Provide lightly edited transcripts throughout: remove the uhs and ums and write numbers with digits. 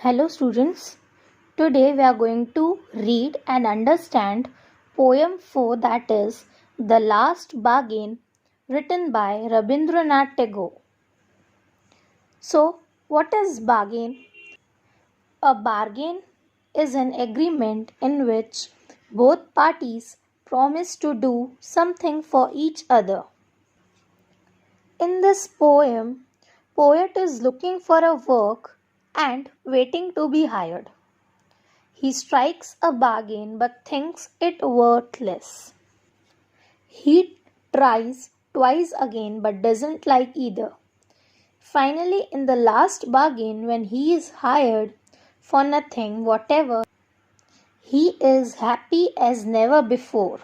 Hello students. Today we are going to read and understand poem 4, that is The Last Bargain, written by Rabindranath Tagore. So, what is bargain? A bargain is an agreement in which both parties promise to do something for each other. In this poem, poet is looking for a work and waiting to be hired. He strikes a bargain but thinks it worthless. He tries twice again but doesn't like either. Finally, in the last bargain, when he is hired for nothing whatever, he is happy as never before.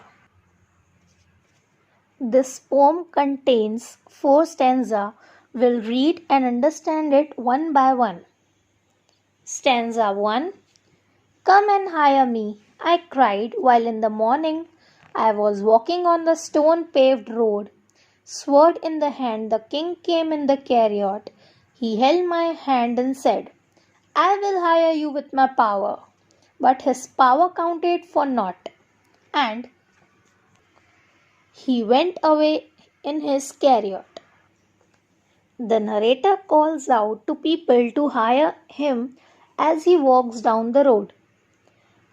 This poem contains 4 stanzas. We'll read and understand it one by one. Stanza 1. Come and hire me, I cried while in the morning I was walking on the stone-paved road. Sword in the hand, the king came in the chariot. He held my hand and said, I will hire you with my power. But his power counted for naught, and he went away in his chariot. The narrator calls out to people to hire him as he walks down the road.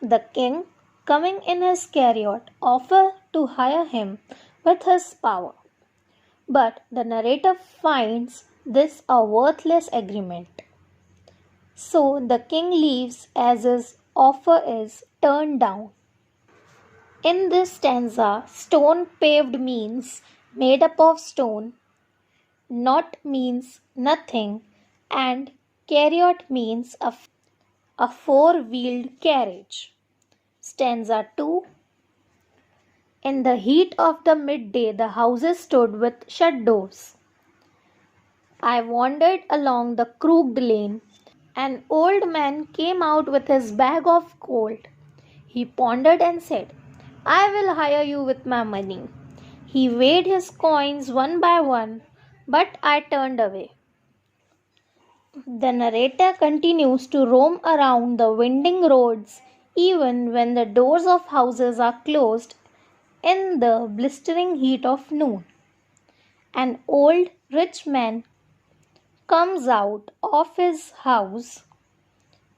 The king, coming in his chariot, offers to hire him with his power. But the narrator finds this a worthless agreement. So the king leaves as his offer is turned down. In this stanza, stone paved means made up of stone, not means nothing, and chariot means a four-wheeled carriage. Stanza 2. In the heat of the midday, the houses stood with shut doors. I wandered along the crooked lane. An old man came out with his bag of gold. He pondered and said, I will hire you with my money. He weighed his coins one by one, but I turned away. The narrator continues to roam around the winding roads even when the doors of houses are closed in the blistering heat of noon. An old rich man comes out of his house,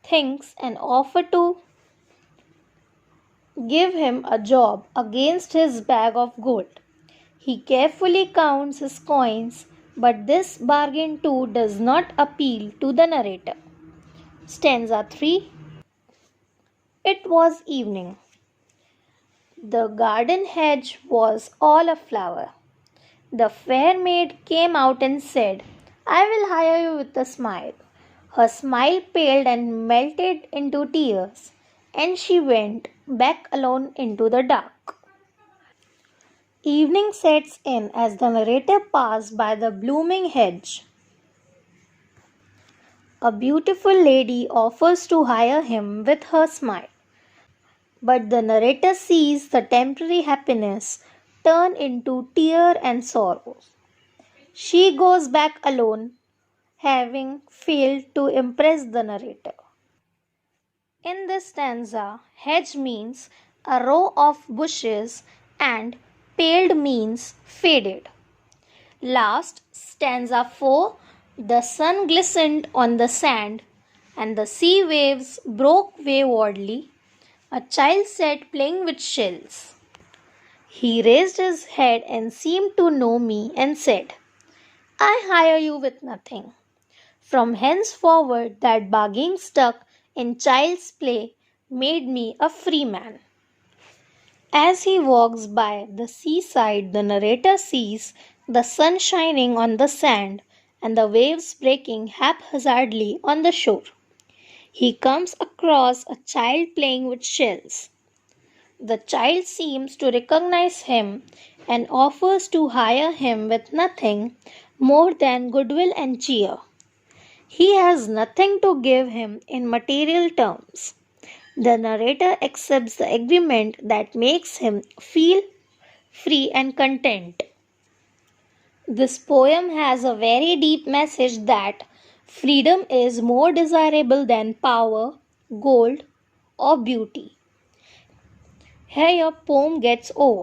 thinks and offers to give him a job against his bag of gold. He carefully counts his coins, but this bargain too does not appeal to the narrator. Stanza 3. It was evening. The garden hedge was all aflower. The fair maid came out and said, I will hire you with a smile. Her smile paled and melted into tears, and she went back alone into the dark. Evening sets in as the narrator passed by the blooming hedge. A beautiful lady offers to hire him with her smile, but the narrator sees the temporary happiness turn into tear and sorrow. She goes back alone, having failed to impress the narrator. In this stanza, hedge means a row of bushes and paled means faded. Last, stanza 4, the sun glistened on the sand and the sea waves broke waywardly. A child sat playing with shells. He raised his head and seemed to know me and said, I hire you with nothing. From henceforward that bargain stuck in child's play made me a free man. As he walks by the seaside, the narrator sees the sun shining on the sand and the waves breaking haphazardly on the shore. He comes across a child playing with shells. The child seems to recognize him and offers to hire him with nothing more than goodwill and cheer. He has nothing to give him in material terms. The narrator accepts the agreement that makes him feel free and content. This poem has a very deep message that Freedom is more desirable than power, gold, or beauty. Here your poem gets over.